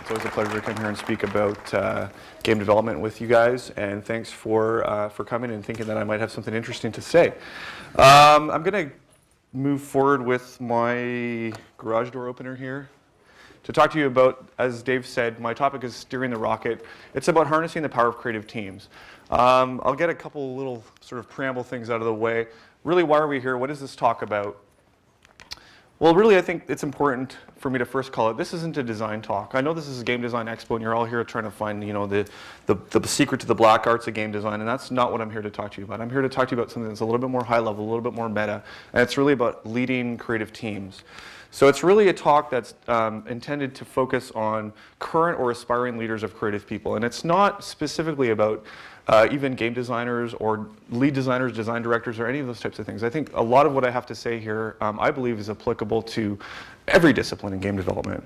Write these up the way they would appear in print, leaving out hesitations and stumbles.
It's always a pleasure to come here and speak about game development with you guys, and thanks for coming and thinking that I might have something interesting to say. I'm going to move forward with my garage door opener here to talk to you about, as Dave said, my topic is steering the rocket. It's about harnessing the power of creative teams. I'll get a couple little sort of preamble things out of the way. Really, why are we here? What does this talk about? Well, really, I think it's important for me to first call it, this isn't a design talk. I know this is a Game Design Expo, and you're all here trying to find, you know, the secret to the black arts of game design, and that's not what I'm here to talk to you about. I'm here to talk to you about something that's a little bit more high level, a little bit more meta, and it's really about leading creative teams. So it's really a talk that's intended to focus on current or aspiring leaders of creative people, and it's not specifically about even game designers or lead designers, design directors, or any of those types of things. I think a lot of what I have to say here, I believe, is applicable to every discipline in game development.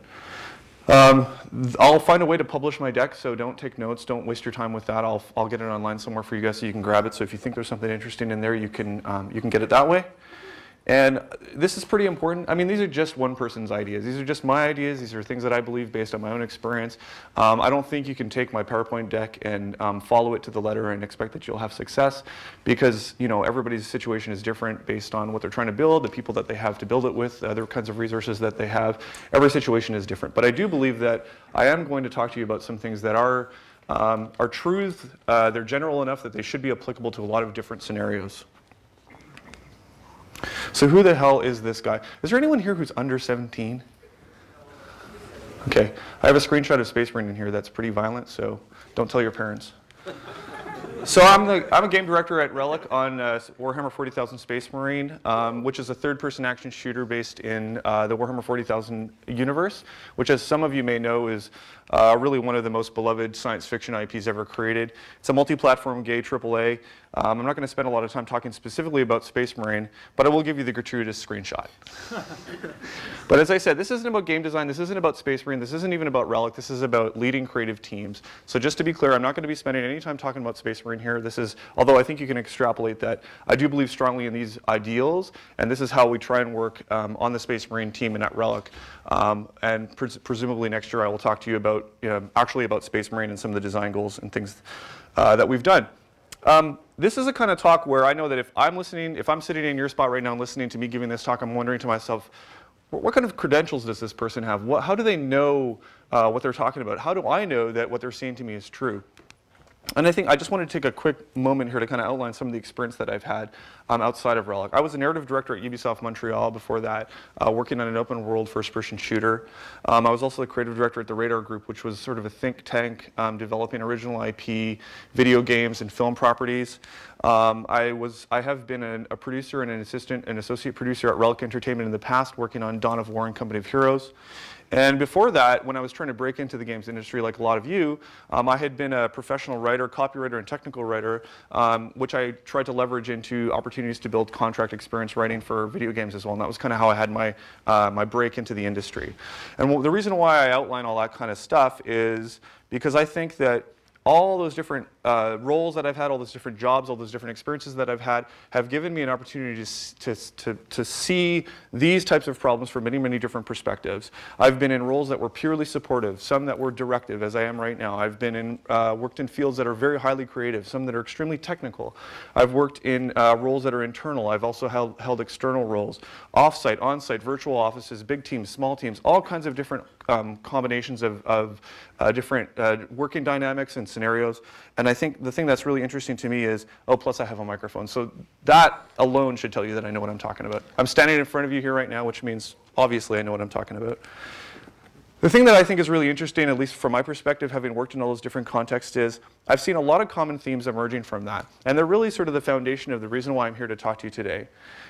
I'll find a way to publish my deck, so don't take notes, don't waste your time with that. I'll get it online somewhere for you guys so you can grab it. So if you think there's something interesting in there, you can get it that way. And this is pretty important. I mean, these are just one person's ideas. These are just my ideas. These are things that I believe based on my own experience. I don't think you can take my PowerPoint deck and follow it to the letter and expect that you'll have success, because, you know, everybody's situation is different based on what they're trying to build, the people that they have to build it with, the other kinds of resources that they have. Every situation is different. But I do believe that I am going to talk to you about some things that are truth. They're general enough that they should be applicable to a lot of different scenarios. So who the hell is this guy? Is there anyone here who's under 17? Okay, I have a screenshot of Space Marine in here that's pretty violent, so don't tell your parents. So I'm a game director at Relic on Warhammer 40,000 Space Marine, which is a third-person action shooter based in the Warhammer 40,000 universe, which, as some of you may know, is really one of the most beloved science fiction IPs ever created. It's a multi-platform gay AAA. I'm not going to spend a lot of time talking specifically about Space Marine, but I will give you the gratuitous screenshot. But as I said, this isn't about game design, this isn't about Space Marine, this isn't even about Relic, this is about leading creative teams. So just to be clear, I'm not going to be spending any time talking about Space Marine here. This is, although I think you can extrapolate that, I do believe strongly in these ideals, and this is how we try and work on the Space Marine team and at Relic. And presumably next year I will talk to you about, actually about Space Marine and some of the design goals and things that we've done. This is a kind of talk where I know that if I'm sitting in your spot right now and listening to me giving this talk, I'm wondering to myself, what kind of credentials does this person have? How do they know what they're talking about? How do I know that what they're saying to me is true? And I think I just want to take a quick moment here to kind of outline some of the experience that I've had outside of Relic. I was a narrative director at Ubisoft Montreal before that, working on an open world first-person shooter. I was also the creative director at the Radar Group, which was sort of a think tank developing original IP, video games, and film properties. I have been a producer and an associate producer at Relic Entertainment in the past, working on Dawn of War and Company of Heroes. And before that, when I was trying to break into the games industry like a lot of you, I had been a professional writer, copywriter, and technical writer, which I tried to leverage into opportunities to build contract experience writing for video games as well. And that was kind of how I had my break into the industry. And the reason why I outline all that kind of stuff is because I think that all those different roles that I've had, all those different jobs, all those different experiences that I've had have given me an opportunity to see these types of problems from many, many different perspectives. I've been in roles that were purely supportive, some that were directive, as I am right now. I've been worked in fields that are very highly creative, some that are extremely technical. I've worked in roles that are internal. I've also held external roles, off-site, on-site, virtual offices, big teams, small teams, all kinds of different combinations of different working dynamics and scenarios. And I think the thing that's really interesting to me is, oh, plus I have a microphone. So that alone should tell you that I know what I'm talking about. I'm standing in front of you here right now, which means obviously I know what I'm talking about. The thing that I think is really interesting, at least from my perspective, having worked in all those different contexts, is I've seen a lot of common themes emerging from that. And they're really sort of the foundation of the reason why I'm here to talk to you today,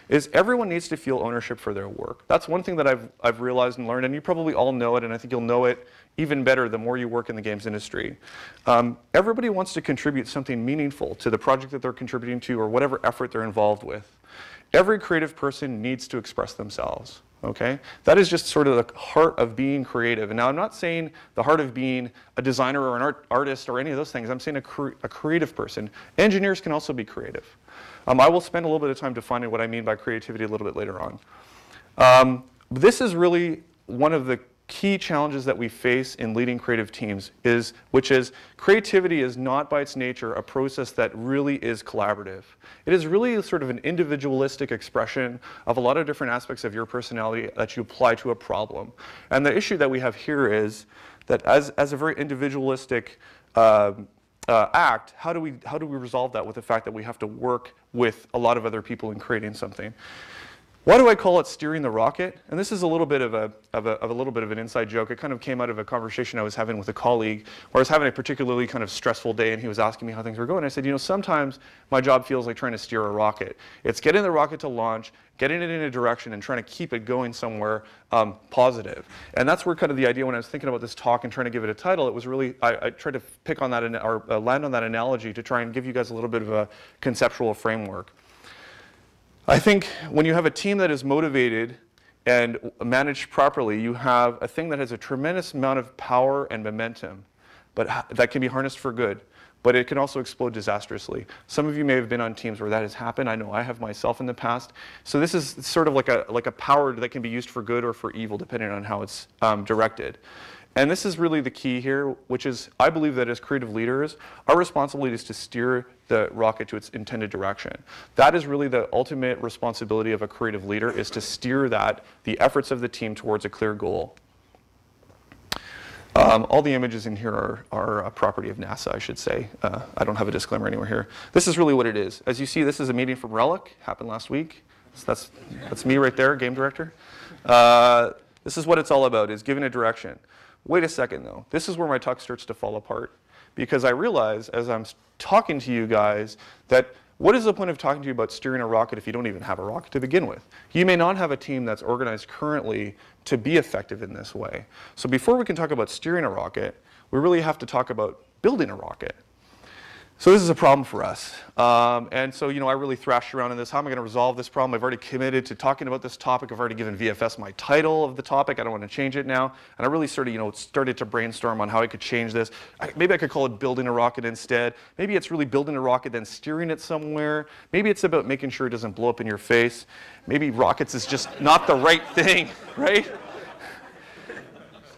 is everyone needs to feel ownership for their work. That's one thing that I've realized and learned, and you probably all know it, and I think you'll know it even better the more you work in the games industry. Everybody wants to contribute something meaningful to the project that they're contributing to or whatever effort they're involved with. Every creative person needs to express themselves. Okay? That is just sort of the heart of being creative. And now I'm not saying the heart of being a designer or an artist or any of those things. I'm saying a creative person. Engineers can also be creative. I will spend a little bit of time defining what I mean by creativity a little bit later on. This is really one of the key challenges that we face in leading creative teams which is creativity is not by its nature a process that really is collaborative. It is really sort of an individualistic expression of a lot of different aspects of your personality that you apply to a problem. And the issue that we have here is that as a very individualistic act, how do we resolve that with the fact that we have to work with a lot of other people in creating something? Why do I call it steering the rocket? And this is a little bit of an inside joke. It kind of came out of a conversation I was having with a colleague where I was having a particularly kind of stressful day and he was asking me how things were going. I said, you know, sometimes my job feels like trying to steer a rocket. It's getting the rocket to launch, getting it in a direction and trying to keep it going somewhere positive. And that's where kind of the idea when I was thinking about this talk and trying to give it a title, it was really, I tried to pick on that or land on that analogy to try and give you guys a little bit of a conceptual framework. I think when you have a team that is motivated and managed properly, you have a thing that has a tremendous amount of power and momentum, but that can be harnessed for good. But it can also explode disastrously. Some of you may have been on teams where that has happened. I know I have myself in the past. So this is sort of like a power that can be used for good or for evil, depending on how it's directed. And this is really the key here, which is I believe that as creative leaders, our responsibility is to steer the rocket to its intended direction. That is really the ultimate responsibility of a creative leader, is to steer the efforts of the team towards a clear goal. All the images in here are a property of NASA, I should say. I don't have a disclaimer anywhere here. This is really what it is. As you see, this is a meeting from Relic, happened last week. So that's me right there, game director. This is what it's all about, is giving a direction. Wait a second though, this is where my talk starts to fall apart. Because I realize as I'm talking to you guys that what is the point of talking to you about steering a rocket if you don't even have a rocket to begin with? You may not have a team that's organized currently to be effective in this way. So before we can talk about steering a rocket, we really have to talk about building a rocket. So this is a problem for us. And so, you know, I really thrashed around in this. How am I going to resolve this problem? I've already committed to talking about this topic. I've already given VFS my title of the topic. I don't want to change it now. And I really sort of, you know, started to brainstorm on how I could change this. Maybe I could call it building a rocket instead. Maybe it's really building a rocket, then steering it somewhere. Maybe it's about making sure it doesn't blow up in your face. Maybe rockets is just not the right thing, right?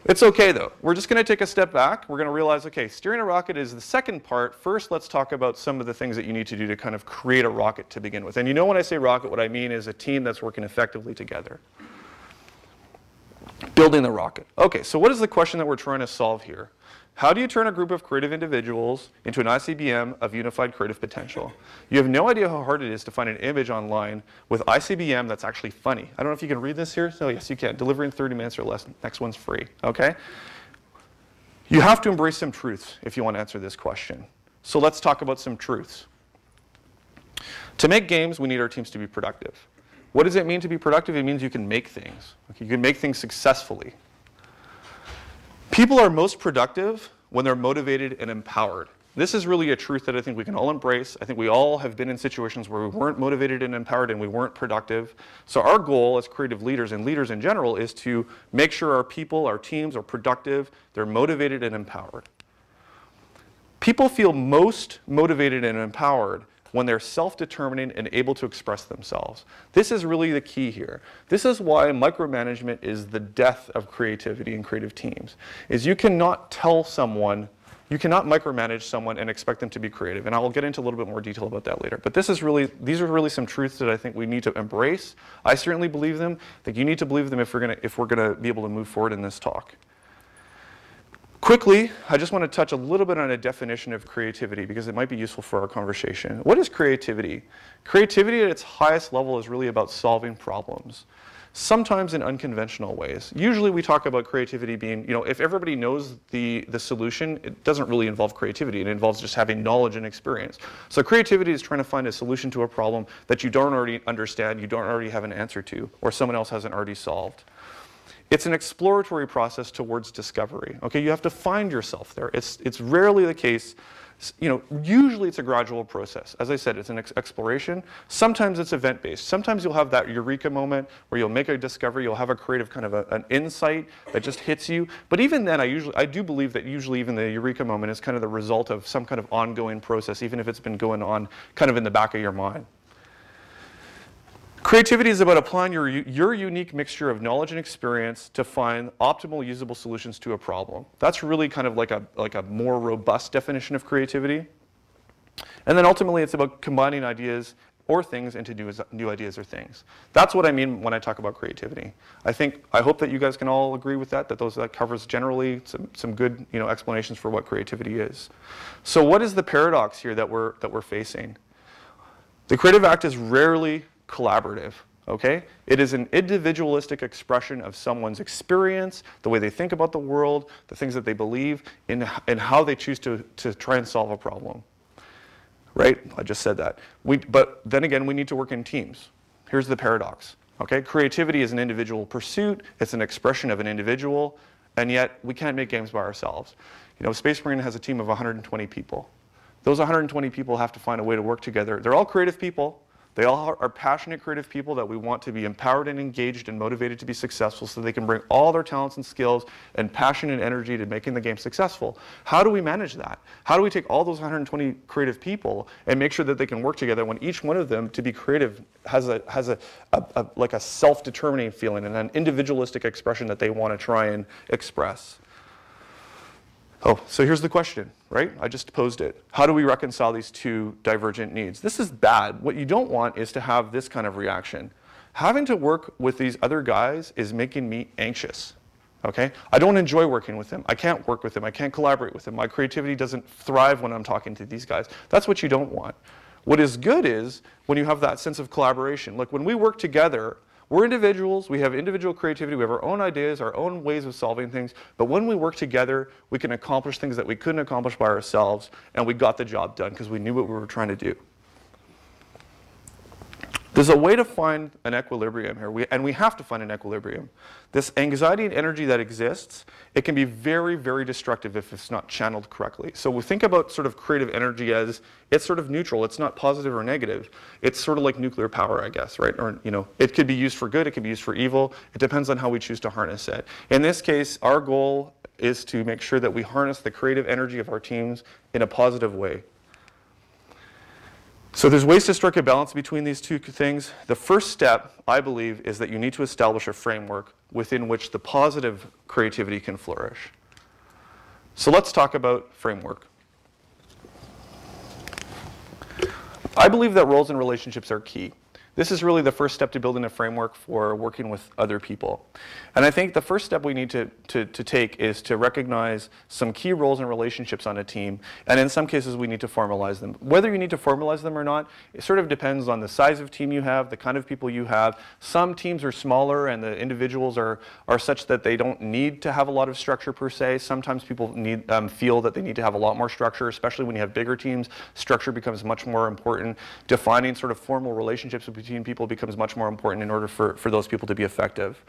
It's okay though. We're just going to take a step back. We're going to realize, okay, steering a rocket is the second part. First, let's talk about some of the things that you need to do to kind of create a rocket to begin with. And you know when I say rocket, what I mean is a team that's working effectively together. Building the rocket. Okay, so what is the question that we're trying to solve here? How do you turn a group of creative individuals into an ICBM of unified creative potential? You have no idea how hard it is to find an image online with ICBM that's actually funny. I don't know if you can read this here. So yes, you can. Deliver in 30 minutes or less. Next one's free. Okay? You have to embrace some truths if you want to answer this question. So let's talk about some truths. To make games, we need our teams to be productive. What does it mean to be productive? It means you can make things. Okay? You can make things successfully. People are most productive when they're motivated and empowered. This is really a truth that I think we can all embrace. I think we all have been in situations where we weren't motivated and empowered and we weren't productive. So our goal as creative leaders and leaders in general is to make sure our people, our teams are productive, they're motivated and empowered. People feel most motivated and empowered when they're self-determining and able to express themselves. This is really the key here. This is why micromanagement is the death of creativity in creative teams, is you cannot tell someone, you cannot micromanage someone and expect them to be creative. And I will get into a little bit more detail about that later. But these are really some truths that I think we need to embrace. I certainly believe them. I think you need to believe them if we're gonna be able to move forward in this talk. Quickly, I just want to touch a little bit on a definition of creativity because it might be useful for our conversation. What is creativity? Creativity at its highest level is really about solving problems, sometimes in unconventional ways. Usually we talk about creativity being, you know, if everybody knows the solution, it doesn't really involve creativity. It involves just having knowledge and experience. So creativity is trying to find a solution to a problem that you don't already understand, you don't already have an answer to, or someone else hasn't already solved. It's an exploratory process towards discovery. Okay, you have to find yourself there. It's rarely the case. You know, usually it's a gradual process. As I said, it's an exploration. Sometimes it's event-based. Sometimes you'll have that eureka moment where you'll make a discovery. You'll have a creative kind of an insight that just hits you. But even then, I do believe that usually even the eureka moment is kind of the result of some kind of ongoing process, even if it's been going on kind of in the back of your mind. Creativity is about applying your unique mixture of knowledge and experience to find optimal usable solutions to a problem. That's really kind of like a more robust definition of creativity. And then ultimately it's about combining ideas or things into new ideas or things. That's what I mean when I talk about creativity. I hope that you guys can all agree with that covers generally some good explanations for what creativity is. So what is the paradox here that we're facing? The creative act is rarely collaborative, okay? It is an individualistic expression of someone's experience, the way they think about the world, the things that they believe, and how they choose to try and solve a problem. Right? I just said that. But then again, we need to work in teams. Here's the paradox, okay? Creativity is an individual pursuit, it's an expression of an individual, and yet we can't make games by ourselves. Space Marine has a team of 120 people. Those 120 people have to find a way to work together. They're all creative people. They all are passionate, creative people that we want to be empowered and engaged and motivated to be successful so they can bring all their talents and skills and passion and energy to making the game successful. How do we manage that? How do we take all those 120 creative people and make sure that they can work together when each one of them, to be creative, has like a self-determining feeling and an individualistic expression that they want to try and express? Oh, so here's the question, right? I just posed it. How do we reconcile these two divergent needs? This is bad. What you don't want is to have this kind of reaction. Having to work with these other guys is making me anxious, okay? I don't enjoy working with them. I can't work with them. I can't collaborate with them. My creativity doesn't thrive when I'm talking to these guys. That's what you don't want. What is good is when you have that sense of collaboration. Look, when we work together, we're individuals, we have individual creativity, we have our own ideas, our own ways of solving things, but when we work together, we can accomplish things that we couldn't accomplish by ourselves, and we got the job done because we knew what we were trying to do. There's a way to find an equilibrium here, and we have to find an equilibrium. This anxiety and energy that exists, it can be very, very destructive if it's not channeled correctly. So we think about sort of creative energy as it's sort of neutral. It's not positive or negative. It's sort of like nuclear power, I guess, right? Or, it could be used for good, it could be used for evil. It depends on how we choose to harness it. In this case, our goal is to make sure that we harness the creative energy of our teams in a positive way. So there's ways to strike a balance between these two things. The first step, I believe, is that you need to establish a framework within which the positive creativity can flourish. So let's talk about framework. I believe that roles and relationships are key. This is really the first step to building a framework for working with other people. And I think the first step we need to take is to recognize some key roles and relationships on a team, and in some cases we need to formalize them. Whether you need to formalize them or not, it sort of depends on the size of team you have, the kind of people you have. Some teams are smaller and the individuals are such that they don't need to have a lot of structure per se. Sometimes people feel that they need to have a lot more structure, especially when you have bigger teams. Structure becomes much more important. Defining sort of formal relationships between people becomes much more important in order for those people to be effective.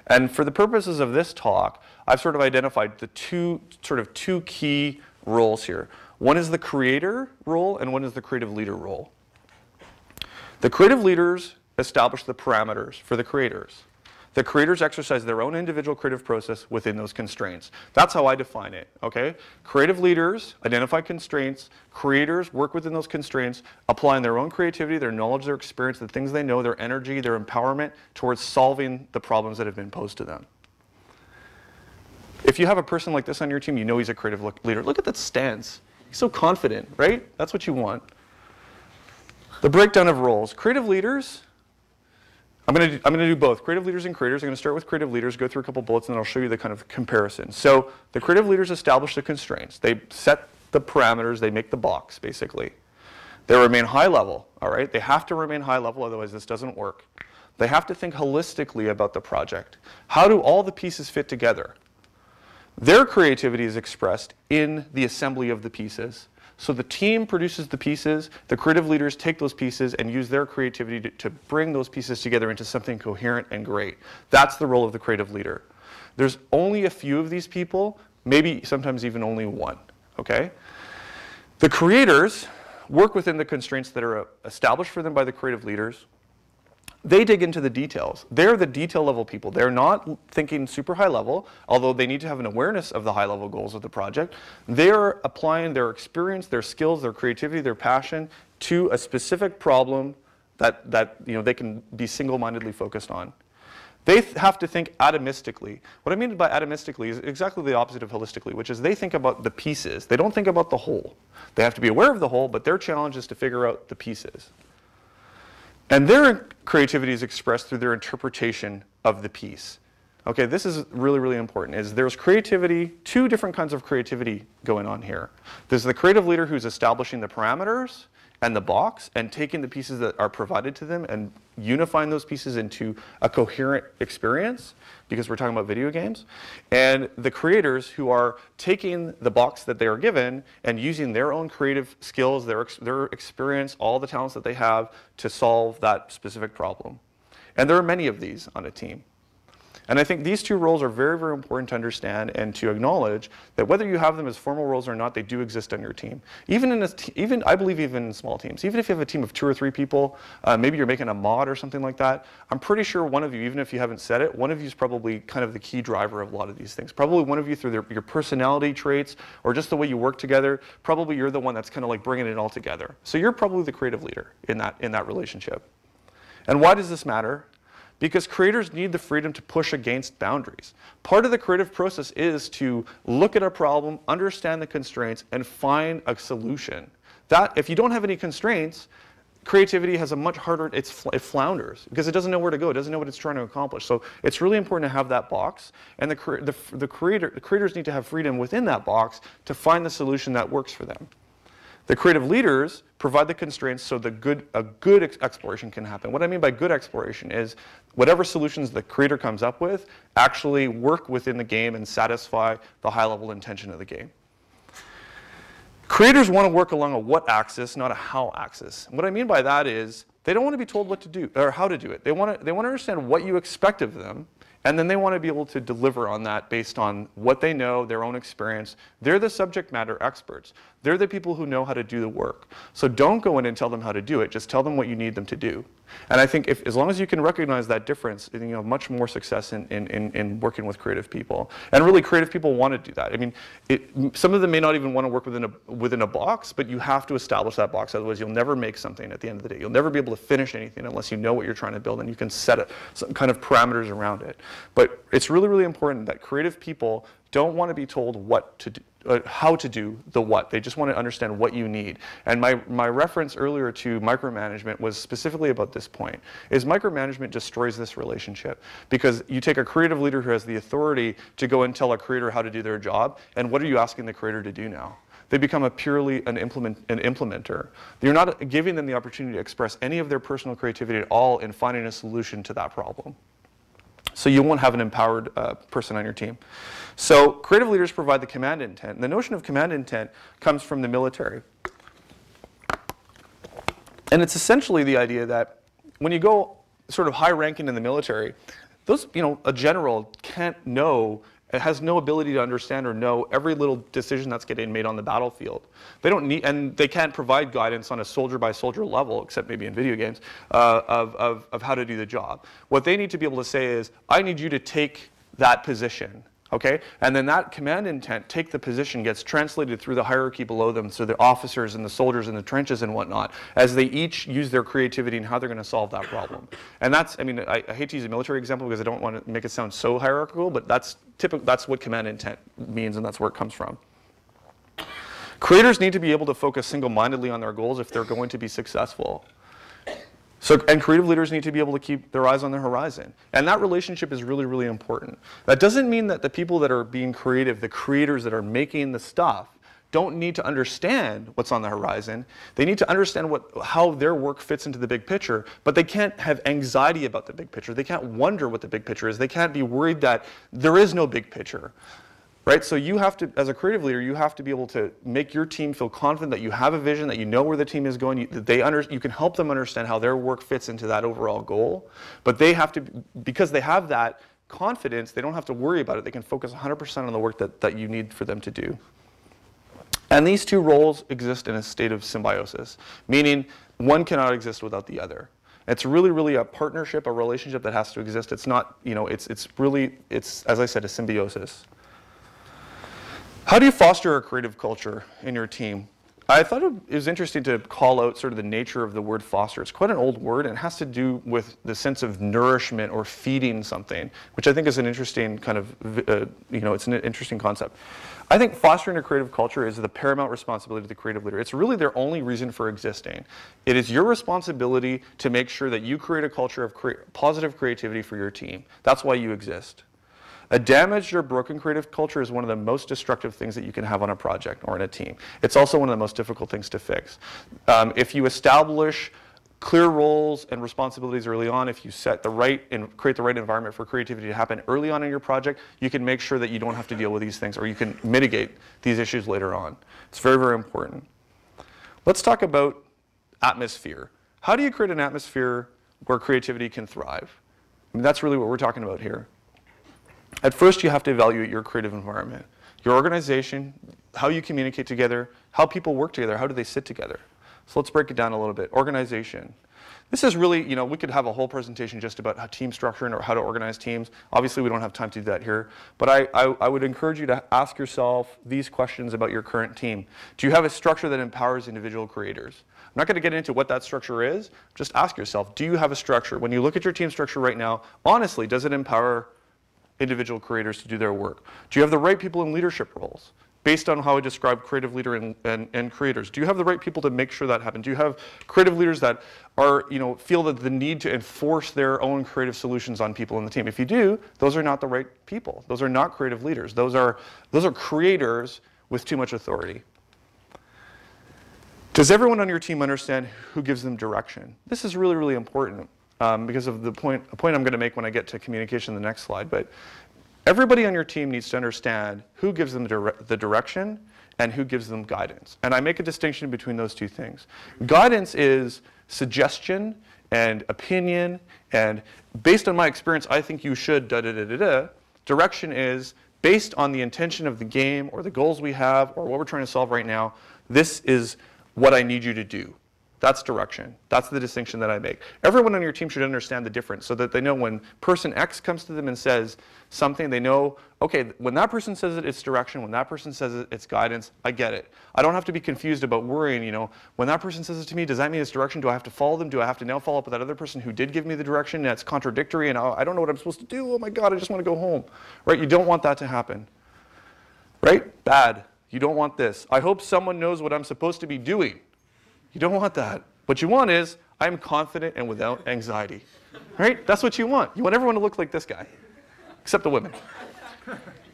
And for the purposes of this talk, I've sort of identified the two key roles here. One is the creator role and one is the creative leader role. The creative leaders establish the parameters for the creators. The creators exercise their own individual creative process within those constraints. That's how I define it, okay? Creative leaders identify constraints. Creators work within those constraints, applying their own creativity, their knowledge, their experience, the things they know, their energy, their empowerment towards solving the problems that have been posed to them. If you have a person like this on your team, you know he's a creative leader. Look at that stance. He's so confident, right? That's what you want. The breakdown of roles. Creative leaders, I'm going to do both, creative leaders and creators. I'm going to start with creative leaders, go through a couple bullets, and then I'll show you the kind of comparison. So the creative leaders establish the constraints. They set the parameters. They make the box, basically. They remain high level, all right? They have to remain high level, otherwise this doesn't work. They have to think holistically about the project. How do all the pieces fit together? Their creativity is expressed in the assembly of the pieces. So the team produces the pieces, the creative leaders take those pieces and use their creativity to bring those pieces together into something coherent and great. That's the role of the creative leader. There's only a few of these people, maybe sometimes even only one, okay? The creators work within the constraints that are established for them by the creative leaders. They dig into the details. They're the detail level people. They're not thinking super high level, although they need to have an awareness of the high level goals of the project. They're applying their experience, their skills, their creativity, their passion to a specific problem that they can be single-mindedly focused on. They have to think atomistically. What I mean by atomistically is exactly the opposite of holistically, which is they think about the pieces. They don't think about the whole. They have to be aware of the whole, but their challenge is to figure out the pieces. And their creativity is expressed through their interpretation of the piece. Okay, this is really, really important. There's creativity, two different kinds of creativity going on here. There's the creative leader who's establishing the parameters and the box and taking the pieces that are provided to them and unifying those pieces into a coherent experience, because we're talking about video games. And the creators who are taking the box that they are given and using their own creative skills, their experience, all the talents that they have to solve that specific problem. And there are many of these on a team. And I think these two roles are very, very important to understand and to acknowledge that whether you have them as formal roles or not, they do exist on your team. I believe even in small teams, even if you have a team of 2 or 3 people, maybe you're making a mod or something like that, I'm pretty sure one of you, even if you haven't said it, one of you is probably kind of the key driver of a lot of these things. Probably one of you through your personality traits or just the way you work together, probably you're the one that's kind of like bringing it all together. So you're probably the creative leader in that relationship. And why does this matter? Because creators need the freedom to push against boundaries. Part of the creative process is to look at a problem, understand the constraints, and find a solution. That, if you don't have any constraints, creativity has a much harder, it flounders, because it doesn't know where to go, it doesn't know what it's trying to accomplish. So it's really important to have that box, and the creators need to have freedom within that box to find the solution that works for them. The creative leaders provide the constraints so a good exploration can happen. What I mean by good exploration is whatever solutions the creator comes up with actually work within the game and satisfy the high-level intention of the game. Creators want to work along a what axis, not a how axis. And what I mean by that is they don't want to be told what to do or how to do it. They want to understand what you expect of them, and then they want to be able to deliver on that based on what they know, their own experience. They're the subject matter experts. They're the people who know how to do the work. So don't go in and tell them how to do it. Just tell them what you need them to do. And I think as long as you can recognize that difference, you have much more success in working with creative people. And really, creative people want to do that. I mean, some of them may not even want to work within a box, but you have to establish that box. Otherwise, you'll never make something at the end of the day. You'll never be able to finish anything unless you know what you're trying to build and you can set some kind of parameters around it. But it's really, really important that creative people don't want to be told what to do, how to do the what. They just want to understand what you need. And my reference earlier to micromanagement was specifically about this point, is micromanagement destroys this relationship. Because you take a creative leader who has the authority to go and tell a creator how to do their job, and what are you asking the creator to do now? They become purely an implementer. You're not giving them the opportunity to express any of their personal creativity at all in finding a solution to that problem. So you won't have an empowered person on your team. So creative leaders provide the command intent. And the notion of command intent comes from the military. And it's essentially the idea that when you go sort of high ranking in the military, a general can't know, it has no ability to understand or know every little decision that's getting made on the battlefield. They don't need, and they can't provide guidance on a soldier-by-soldier level, except maybe in video games, of how to do the job. What they need to be able to say is, I need you to take that position. Okay? And then that command intent, take the position, gets translated through the hierarchy below them, so the officers and the soldiers in the trenches and whatnot, as they each use their creativity and how they're going to solve that problem. And that's, I mean, I hate to use a military example because I don't want to make it sound so hierarchical, but that's what command intent means, and that's where it comes from. Creators need to be able to focus single-mindedly on their goals if they're going to be successful. And creative leaders need to be able to keep their eyes on the horizon. And that relationship is really, really important. That doesn't mean that the people that are being creative, the creators that are making the stuff, don't need to understand what's on the horizon. They need to understand how their work fits into the big picture, but they can't have anxiety about the big picture. They can't wonder what the big picture is. They can't be worried that there is no big picture. Right? So you have to, as a creative leader, you have to be able to make your team feel confident that you have a vision, that you know where the team is going, you can help them understand how their work fits into that overall goal. But they have to, because they have that confidence, they don't have to worry about it. They can focus 100% on the work that you need for them to do. And these two roles exist in a state of symbiosis, meaning one cannot exist without the other. It's really, really a partnership, a relationship that has to exist. It's not, it's really, as I said, a symbiosis. How do you foster a creative culture in your team? I thought it was interesting to call out sort of the nature of the word foster. It's quite an old word, and it has to do with the sense of nourishment or feeding something, which I think is an interesting kind of, it's an interesting concept. I think fostering a creative culture is the paramount responsibility of the creative leader. It's really their only reason for existing. It is your responsibility to make sure that you create a culture of positive creativity for your team. That's why you exist. A damaged or broken creative culture is one of the most destructive things that you can have on a project or in a team. It's also one of the most difficult things to fix. If you establish clear roles and responsibilities early on, if you set the right and create the right environment for creativity to happen early on in your project, you can make sure that you don't have to deal with these things, or you can mitigate these issues later on. It's very, very important. Let's talk about atmosphere. How do you create an atmosphere where creativity can thrive? I mean, that's really what we're talking about here. At first, you have to evaluate your creative environment, your organization, how you communicate together, how people work together, how do they sit together. So let's break it down a little bit. Organization. This is really, we could have a whole presentation just about how team structure or how to organize teams. Obviously, we don't have time to do that here. But I would encourage you to ask yourself these questions about your current team. Do you have a structure that empowers individual creators? I'm not going to get into what that structure is. Just ask yourself, do you have a structure? When you look at your team structure right now, honestly, does it empower individual creators to do their work? Do you have the right people in leadership roles? Based on how I describe creative leader and creators, do you have the right people to make sure that happens? Do you have creative leaders that are, feel that the need to enforce their own creative solutions on people in the team? If you do, those are not the right people. Those are not creative leaders. Those are creators with too much authority. Does everyone on your team understand who gives them direction? This is really, really important because of a point I'm going to make when I get to communication in the next slide. But everybody on your team needs to understand who gives them the direction and who gives them guidance. And I make a distinction between those two things. Guidance is suggestion and opinion, and based on my experience, I think you should da-da-da-da-da. Direction is based on the intention of the game or the goals we have or what we're trying to solve right now. This is what I need you to do. That's direction. That's the distinction that I make. Everyone on your team should understand the difference so that they know when person X comes to them and says something, they know, okay, when that person says it, it's direction. When that person says it, it's guidance. I get it. I don't have to be confused about worrying, when that person says it to me, does that mean it's direction? Do I have to follow them? Do I have to now follow up with that other person who did give me the direction and it's contradictory and I don't know what I'm supposed to do? Oh my God, I just want to go home. Right? You don't want that to happen. Right? Bad. You don't want this. I hope someone knows what I'm supposed to be doing. You don't want that. What you want is, I'm confident and without anxiety. Right? That's what you want. You want everyone to look like this guy, except the women.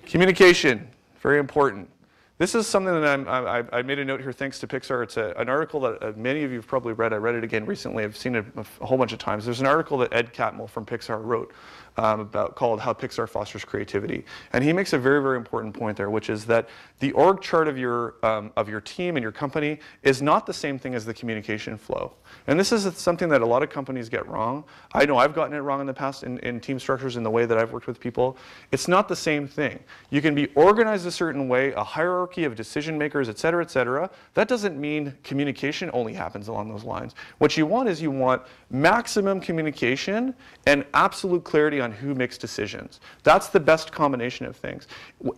Communication, very important. This is something that I made a note here thanks to Pixar. It's an article that many of you have probably read. I read it again recently. I've seen it a whole bunch of times. There's an article that Ed Catmull from Pixar wrote called How Pixar Fosters Creativity. And he makes a very, very important point there, which is that the org chart of your team and your company is not the same thing as the communication flow. And this is something that a lot of companies get wrong. I know I've gotten it wrong in the past in team structures in the way that I've worked with people. It's not the same thing. You can be organized a certain way, a hierarchy of decision makers, et cetera, et cetera. That doesn't mean communication only happens along those lines. What you want is you want maximum communication and absolute clarity on who makes decisions. That's the best combination of things.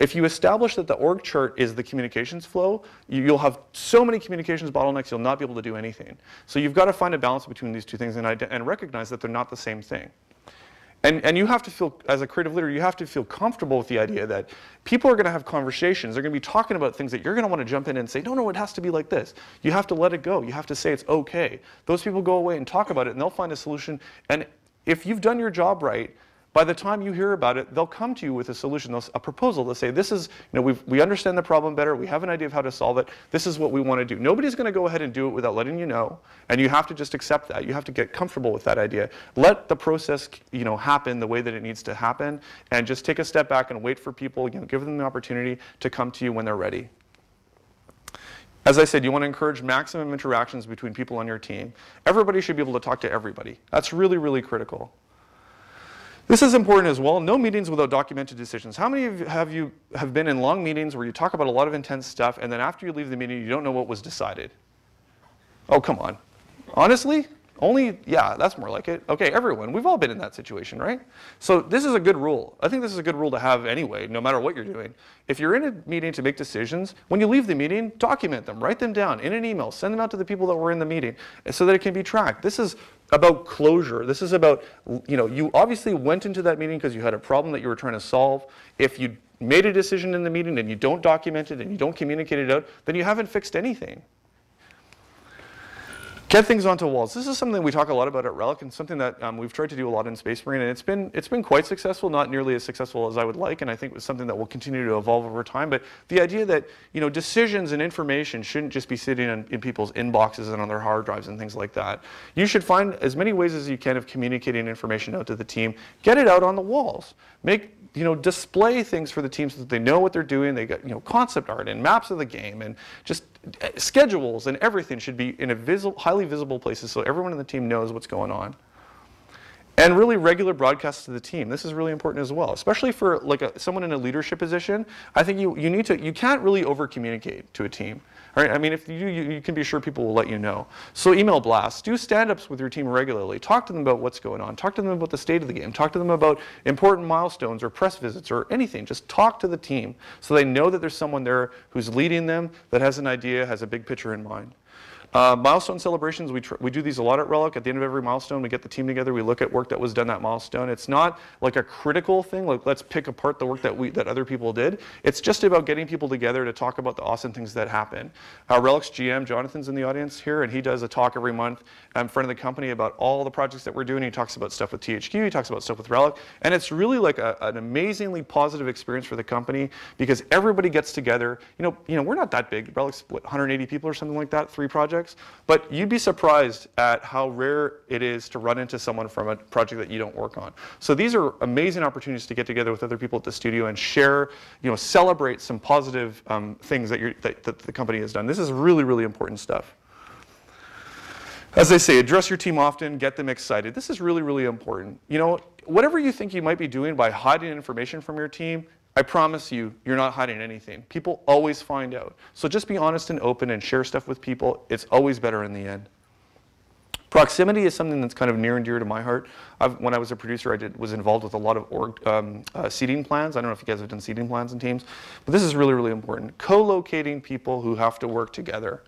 If you establish that the org chart is the communications flow, you'll have so many communications bottlenecks you'll not be able to do anything. So you've got to find a balance between these two things and recognize that they're not the same thing. And you have to feel, as a creative leader, you have to feel comfortable with the idea that people are going to have conversations. They're going to be talking about things that you're going to want to jump in and say, no, it has to be like this. You have to let it go. You have to say it's okay. Those people go away and talk about it, and they'll find a solution. And if you've done your job right, by the time you hear about it, they'll come to you with a solution, a proposal. They'll say, this is, we understand the problem better. We have an idea of how to solve it. This is what we want to do. Nobody's going to go ahead and do it without letting you know. And you have to just accept that. You have to get comfortable with that idea. Let the process, happen the way that it needs to happen. And just take a step back and wait for people, give them the opportunity to come to you when they're ready. As I said, you want to encourage maximum interactions between people on your team. Everybody should be able to talk to everybody. That's really, really critical. This is important as well. No meetings without documented decisions. How many of you have been in long meetings where you talk about a lot of intense stuff and then after you leave the meeting you don't know what was decided? Oh, come on. Honestly? Only, yeah, that's more like it. Okay, everyone, we've all been in that situation, right? So this is a good rule. I think this is a good rule to have anyway, no matter what you're doing. If you're in a meeting to make decisions, when you leave the meeting, document them, write them down in an email, send them out to the people that were in the meeting so that it can be tracked. This is about closure. This is about, you obviously went into that meeting because you had a problem that you were trying to solve. If you made a decision in the meeting and you don't document it and you don't communicate it out, then you haven't fixed anything. Get things onto walls. This is something we talk a lot about at Relic, and something that we've tried to do a lot in Space Marine, and it's been quite successful, not nearly as successful as I would like, and I think it's something that will continue to evolve over time. But the idea that decisions and information shouldn't just be sitting in people's inboxes and on their hard drives and things like that. You should find as many ways as you can of communicating information out to the team. Get it out on the walls. Display things for the team so that they know what they're doing. They got concept art and maps of the game and just schedules and everything should be in a highly visible places so everyone in the team knows what's going on. And really regular broadcasts to the team. This is really important as well, especially for someone in a leadership position. I think you can't really over communicate to a team. Right? I mean, if you do, you can be sure people will let you know. So email blasts, do stand-ups with your team regularly. Talk to them about what's going on. Talk to them about the state of the game. Talk to them about important milestones or press visits or anything. Just talk to the team so they know that there's someone there who's leading them, that has an idea, has a big picture in mind. Milestone celebrations, we do these a lot at Relic. At the end of every milestone, we get the team together, we look at work that was done that milestone. It's not like a critical thing, like let's pick apart the work that other people did. It's just about getting people together to talk about the awesome things that happen. Relic's GM, Jonathan's in the audience here, and he does a talk every month in front of the company about all the projects that we're doing. He talks about stuff with THQ, he talks about stuff with Relic, and it's really like an amazingly positive experience for the company because everybody gets together. We're not that big. Relic's, 180 people or something like that, 3 projects. But you'd be surprised at how rare it is to run into someone from a project that you don't work on. So these are amazing opportunities to get together with other people at the studio and share, celebrate some positive things that the company has done. This is really, really important stuff. As they say, address your team often, get them excited. This is really, really important. Whatever you think you might be doing by hiding information from your team, I promise you, you're not hiding anything. People always find out. So just be honest and open and share stuff with people. It's always better in the end. Proximity is something that's kind of near and dear to my heart. When I was a producer, I was involved with a lot of seating plans. I don't know if you guys have done seating plans in teams, but this is really, really important. Co-locating people who have to work together.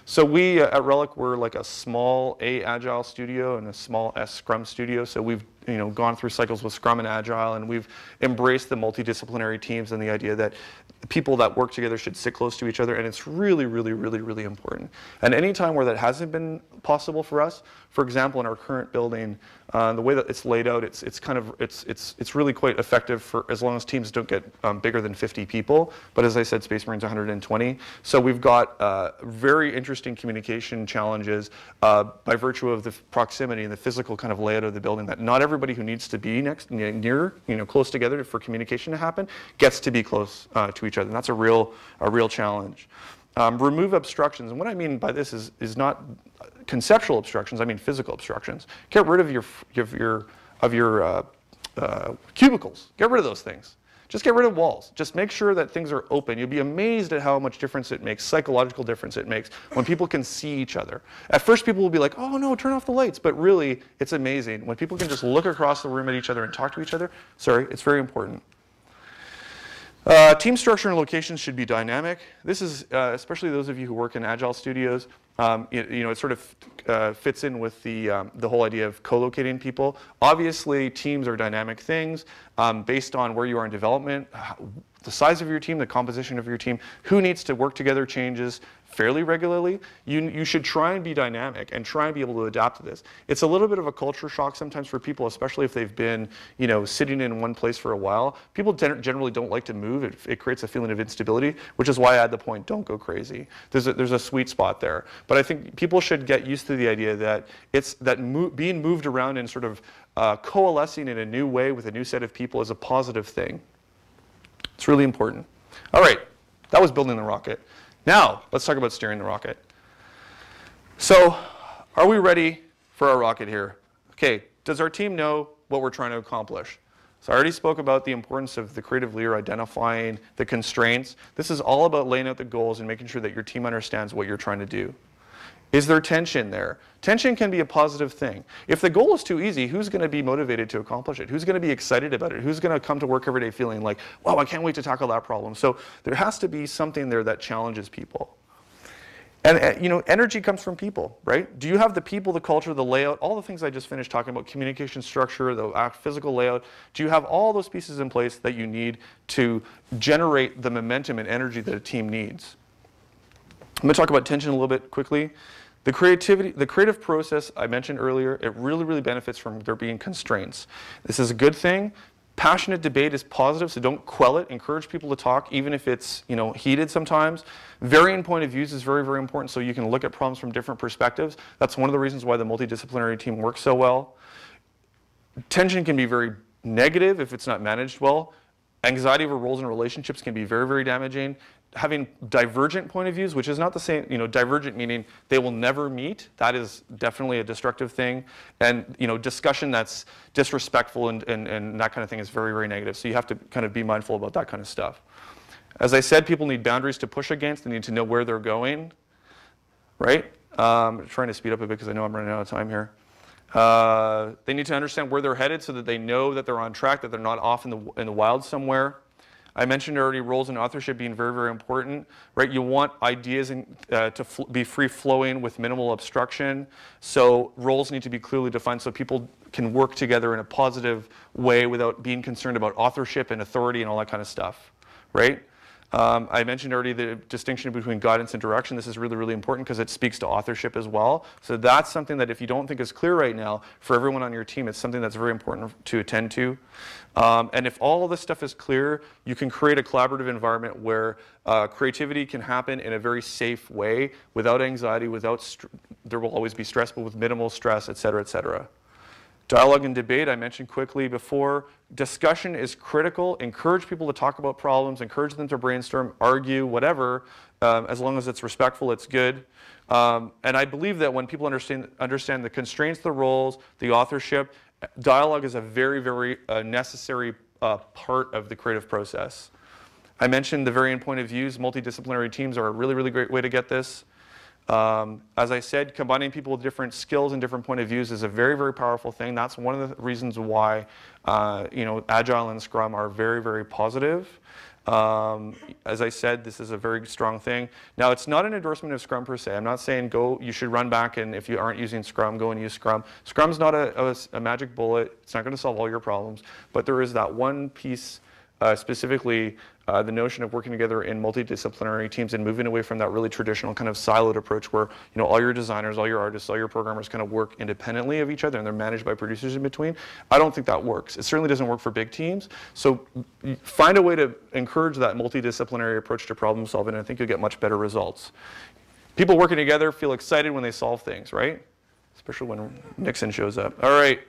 So we at Relic, we're like a small A Agile studio and a small S Scrum studio. So we've gone through cycles with Scrum and Agile, and we've embraced the multidisciplinary teams and the idea that people that work together should sit close to each other, and it's really, really, really, really important. And any time where that hasn't been possible for us, for example, in our current building, the way that it's laid out, it's really quite effective for as long as teams don't get bigger than 50 people. But as I said, Space Marine's 120. So we've got very interesting communication challenges by virtue of the proximity and the physical kind of layout of the building, that not everybody who needs to be near, close together for communication to happen gets to be close to each other. And that's a real challenge. Remove obstructions, and what I mean by this is not conceptual obstructions. I mean physical obstructions. Get rid of your cubicles. Get rid of those things. Just get rid of walls. Just make sure that things are open. You'll be amazed at how much difference it makes, psychological difference it makes, when people can see each other. At first, people will be like, oh no, turn off the lights. But really, it's amazing. When people can just look across the room at each other and talk to each other, it's very important. Team structure and locations should be dynamic. This is, especially those of you who work in Agile studios, it sort of fits in with the whole idea of co-locating people. Obviously, teams are dynamic things based on where you are in development, the size of your team, the composition of your team, who needs to work together changes fairly regularly. You should try and be dynamic and try and be able to adapt to this. It's a little bit of a culture shock sometimes for people, especially if they've been sitting in one place for a while. People generally don't like to move. It creates a feeling of instability, which is why I add the point, don't go crazy. There's a sweet spot there. But I think people should get used to the idea that being moved around and sort of coalescing in a new way with a new set of people is a positive thing. It's really important. All right, that was building the rocket. Now, let's talk about steering the rocket. So, are we ready for our rocket here? Okay, does our team know what we're trying to accomplish? So I already spoke about the importance of the creative leader identifying the constraints. This is all about laying out the goals and making sure that your team understands what you're trying to do. Is there tension there? Tension can be a positive thing. If the goal is too easy, who's going to be motivated to accomplish it? Who's going to be excited about it? Who's going to come to work every day feeling like, wow, I can't wait to tackle that problem? So there has to be something there that challenges people. And you know, energy comes from people, right? Do you have the people, the culture, the layout, all the things I just finished talking about, communication structure, the physical layout, do you have all those pieces in place that you need to generate the momentum and energy that a team needs? I'm going to talk about tension a little bit quickly. The creative process I mentioned earlier, it really, really benefits from there being constraints. This is a good thing. Passionate debate is positive, so don't quell it. Encourage people to talk, even if it's, you know, heated sometimes. Varying point of views is very, very important, so you can look at problems from different perspectives. That's one of the reasons why the multidisciplinary team works so well. Tension can be very negative if it's not managed well. Anxiety over roles and relationships can be very, very damaging. Having divergent point of views, which is not the same, you know, divergent meaning they will never meet, that is definitely a destructive thing. And, you know, discussion that's disrespectful and that kind of thing is very, very negative. So you have to kind of be mindful about that kind of stuff. As I said, people need boundaries to push against. They need to know where they're going, right? I'm trying to speed up a bit because I know I'm running out of time here. They need to understand where they're headed so that they know that they're on track, that they're not off in the wild somewhere. I mentioned already roles and authorship being very, very important, right? You want ideas to be free-flowing with minimal obstruction. So roles need to be clearly defined so people can work together in a positive way without being concerned about authorship and authority and all that kind of stuff, right? I mentioned already the distinction between guidance and direction. This is really, really important because it speaks to authorship as well. So that's something that if you don't think is clear right now, for everyone on your team, it's something that's very important to attend to. And if all of this stuff is clear, you can create a collaborative environment where creativity can happen in a very safe way, without anxiety, there will always be stress, but with minimal stress, et cetera, et cetera. Dialogue and debate, I mentioned quickly before. Discussion is critical. Encourage people to talk about problems. Encourage them to brainstorm, argue, whatever. As long as it's respectful, it's good. And I believe that when people understand the constraints, the roles, the authorship, dialogue is a very, very necessary part of the creative process. I mentioned the varying point of views. Multidisciplinary teams are a really, really great way to get this. As I said, combining people with different skills and different point of views is a very, very powerful thing. That's one of the reasons why you know, Agile and Scrum are very, very positive. As I said, this is a very strong thing. Now, it's not an endorsement of Scrum per se. I'm not saying you should run back and if you aren't using Scrum, go and use Scrum. Scrum's not a magic bullet. It's not going to solve all your problems. But there is that one piece, specifically the notion of working together in multidisciplinary teams and moving away from that really traditional kind of siloed approach where, you know, all your designers, all your artists, all your programmers kind of work independently of each other and they're managed by producers in between. I don't think that works. It certainly doesn't work for big teams. So find a way to encourage that multidisciplinary approach to problem solving, and I think you'll get much better results. People working together feel excited when they solve things, right? Especially when Nixon shows up. All right.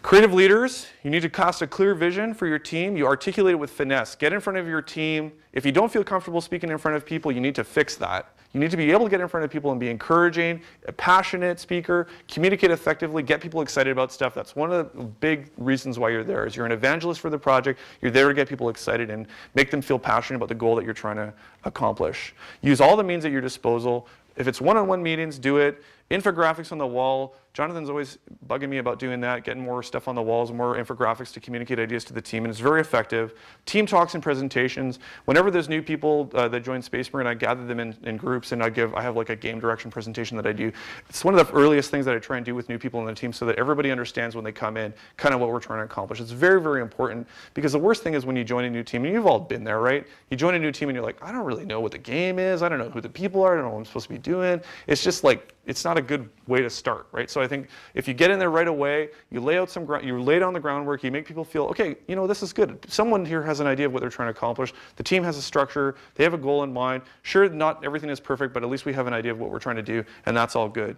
Creative leaders, you need to cast a clear vision for your team. You articulate it with finesse. Get in front of your team. If you don't feel comfortable speaking in front of people, you need to fix that. You need to be able to get in front of people and be encouraging, a passionate speaker, communicate effectively, get people excited about stuff. That's one of the big reasons why you're there, is you're an evangelist for the project. You're there to get people excited and make them feel passionate about the goal that you're trying to accomplish. Use all the means at your disposal. If it's one-on-one meetings, do it. Infographics on the wall. Jonathan's always bugging me about doing that, getting more stuff on the walls, more infographics to communicate ideas to the team, and it's very effective. Team talks and presentations. Whenever there's new people that join Space Marine, I gather them in groups, and I have like a game direction presentation that I do. It's one of the earliest things that I try and do with new people in the team so that everybody understands when they come in kind of what we're trying to accomplish. It's very, very important, because the worst thing is when you join a new team, and you've all been there, right? You join a new team and you're like, I don't really know what the game is, I don't know who the people are, I don't know what I'm supposed to be doing. It's just like, it's not a good way to start, right? So I think if you get in there right away, you lay out you lay down the groundwork, you make people feel, okay, you know, this is good. Someone here has an idea of what they're trying to accomplish. The team has a structure. They have a goal in mind. Sure, not everything is perfect, but at least we have an idea of what we're trying to do, and that's all good.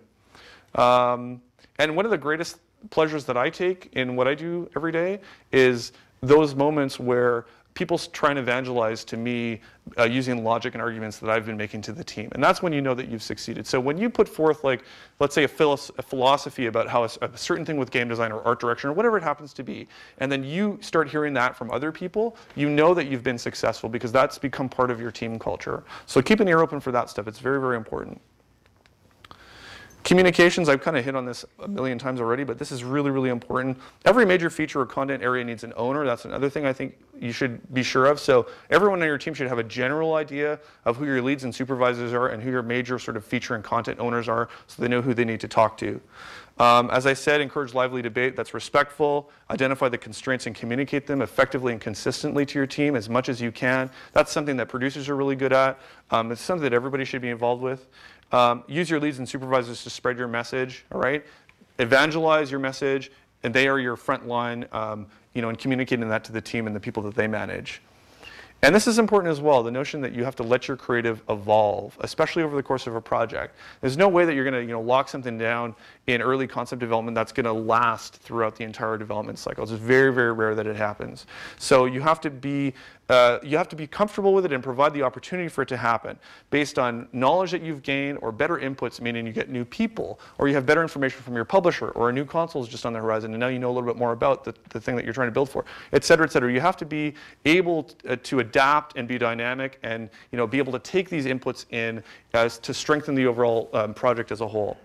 And one of the greatest pleasures that I take in what I do every day is those moments where people try and evangelize to me using logic and arguments that I've been making to the team. And that's when you know that you've succeeded. So when you put forth, like, let's say a philosophy about how a certain thing with game design or art direction or whatever it happens to be, and then you start hearing that from other people, you know that you've been successful because that's become part of your team culture. So keep an ear open for that stuff. It's very, very important. Communications, I've kind of hit on this a million times already, but this is really, really important. Every major feature or content area needs an owner. That's another thing I think you should be sure of. So everyone on your team should have a general idea of who your leads and supervisors are and who your major sort of feature and content owners are so they know who they need to talk to. As I said, encourage lively debate that's respectful. Identify the constraints and communicate them effectively and consistently to your team as much as you can. That's something that producers are really good at. It's something that everybody should be involved with. Use your leads and supervisors to spread your message, all right? Evangelize your message, and they are your front line, in communicating that to the team and the people that they manage. And this is important as well, the notion that you have to let your creative evolve, especially over the course of a project. There's no way that you're going to lock something down in early concept development that's going to last throughout the entire development cycle. It's very, very rare that it happens. So you have to be comfortable with it and provide the opportunity for it to happen based on knowledge that you've gained or better inputs, meaning you get new people, or you have better information from your publisher, or a new console is just on the horizon and now you know a little bit more about the thing that you're trying to build for, et cetera, et cetera. You have to be able to adapt and be dynamic and be able to take these inputs in to strengthen the overall project as a whole.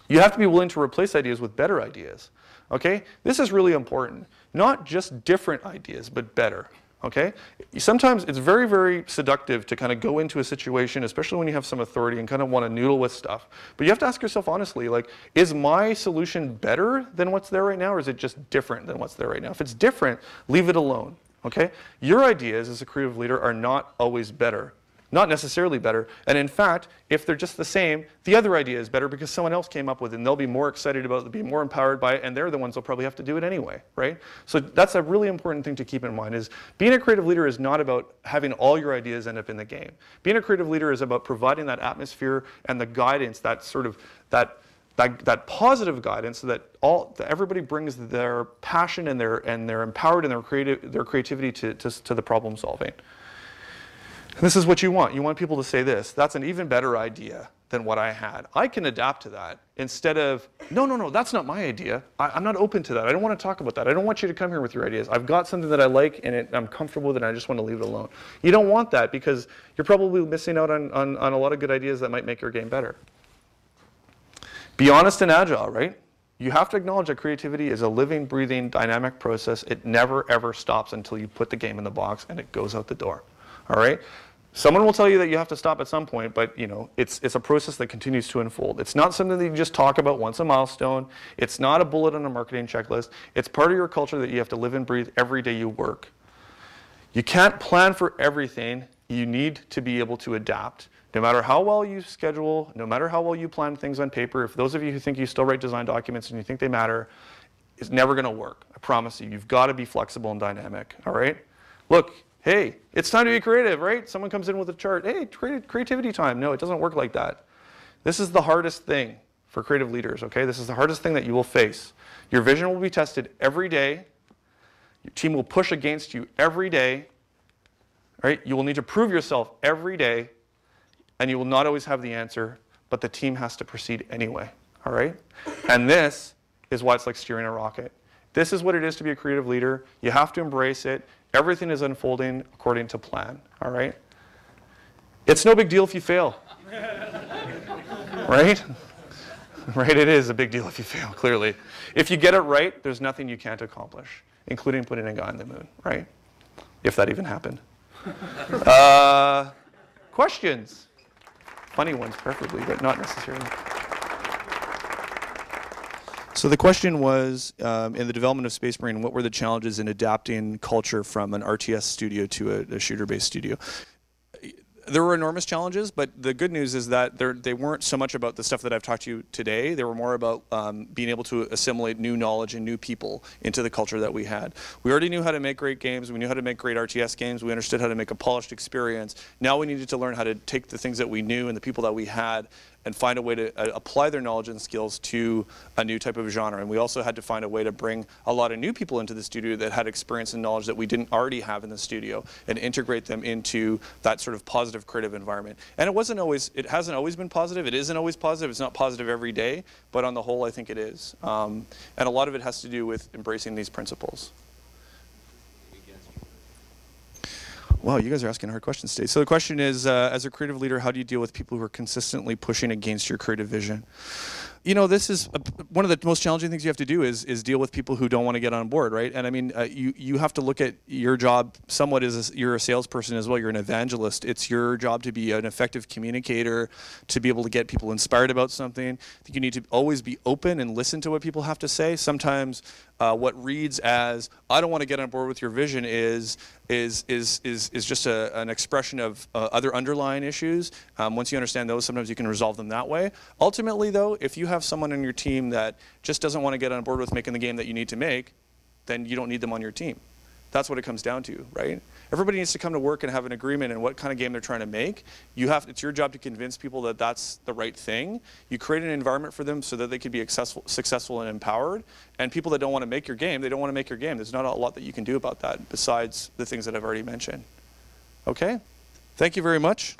You have to be willing to replace ideas with better ideas. Okay? This is really important. Not just different ideas, but better. Okay? Sometimes it's very, very seductive to kind of go into a situation, especially when you have some authority and kind of want to noodle with stuff. But you have to ask yourself honestly, like, is my solution better than what's there right now, or is it just different than what's there right now? If it's different, leave it alone. Okay? Your ideas as a creative leader are not always better. Not necessarily better. And in fact, if they're just the same, the other idea is better because someone else came up with it and they'll be more excited about it, be more empowered by it, and they're the ones that'll probably have to do it anyway, right? So that's a really important thing to keep in mind, is being a creative leader is not about having all your ideas end up in the game. Being a creative leader is about providing that atmosphere and the guidance, that sort of, that positive guidance, so that everybody brings their passion and they're empowered in their creativity to the problem solving. This is what you want. You want people to say this: that's an even better idea than what I had. I can adapt to that, instead of, no, that's not my idea. I'm not open to that. I don't want to talk about that. I don't want you to come here with your ideas. I've got something that I like and I'm comfortable with it and I just want to leave it alone. You don't want that because you're probably missing out on a lot of good ideas that might make your game better. Be honest and agile, right? You have to acknowledge that creativity is a living, breathing, dynamic process. It never, ever stops until you put the game in the box and it goes out the door. All right? Someone will tell you that you have to stop at some point, but it's a process that continues to unfold. It's not something that you just talk about once a milestone. It's not a bullet on a marketing checklist. It's part of your culture that you have to live and breathe every day you work. You can't plan for everything. You need to be able to adapt. No matter how well you schedule, no matter how well you plan things on paper, if those of you who think you still write design documents and you think they matter, it's never going to work. I promise you. You've got to be flexible and dynamic. All right? Look. Hey, it's time to be creative, right? Someone comes in with a chart. Hey, creativity time. No, it doesn't work like that. This is the hardest thing for creative leaders, okay? This is the hardest thing that you will face. Your vision will be tested every day. Your team will push against you every day, right? You will need to prove yourself every day, and you will not always have the answer, but the team has to proceed anyway, all right? And this is why it's like steering a rocket. This is what it is to be a creative leader. You have to embrace it. Everything is unfolding according to plan, all right? It's no big deal if you fail, right? Right, it is a big deal if you fail, clearly. If you get it right, there's nothing you can't accomplish, including putting a guy on the moon, right? If that even happened. Questions? Funny ones, preferably, but not necessarily. So the question was, in the development of Space Marine, what were the challenges in adapting culture from an RTS studio to a shooter-based studio? There were enormous challenges, but the good news is that they weren't so much about the stuff that I've talked to you today. They were more about being able to assimilate new knowledge and new people into the culture that we had. We already knew how to make great games. We knew how to make great RTS games. We understood how to make a polished experience. Now we needed to learn how to take the things that we knew and the people that we had and find a way to apply their knowledge and skills to a new type of genre. And we also had to find a way to bring a lot of new people into the studio that had experience and knowledge that we didn't already have in the studio, and integrate them into that sort of positive creative environment. And it hasn't always been positive. It isn't always positive. It's not positive every day, but on the whole, I think it is. And a lot of it has to do with embracing these principles. Wow, you guys are asking hard questions today. So the question is, as a creative leader, how do you deal with people who are consistently pushing against your creative vision? You know, this is one of the most challenging things you have to do is deal with people who don't want to get on board, right? And I mean, you have to look at your job somewhat as you're a salesperson as well. You're an evangelist. It's your job to be an effective communicator, to be able to get people inspired about something. I think you need to always be open and listen to what people have to say. Sometimes what reads as, I don't want to get on board with your vision is just an expression of other underlying issues. Once you understand those, sometimes you can resolve them that way. Ultimately, though, if you have someone on your team that just doesn't want to get on board with making the game that you need to make, then you don't need them on your team. That's what it comes down to, right? Everybody needs to come to work and have an agreement in what kind of game they're trying to make. It's your job to convince people that that's the right thing. You create an environment for them so that they could be successful and empowered. And people that don't want to make your game, they don't want to make your game. There's not a lot that you can do about that besides the things that I've already mentioned. Okay? Thank you very much.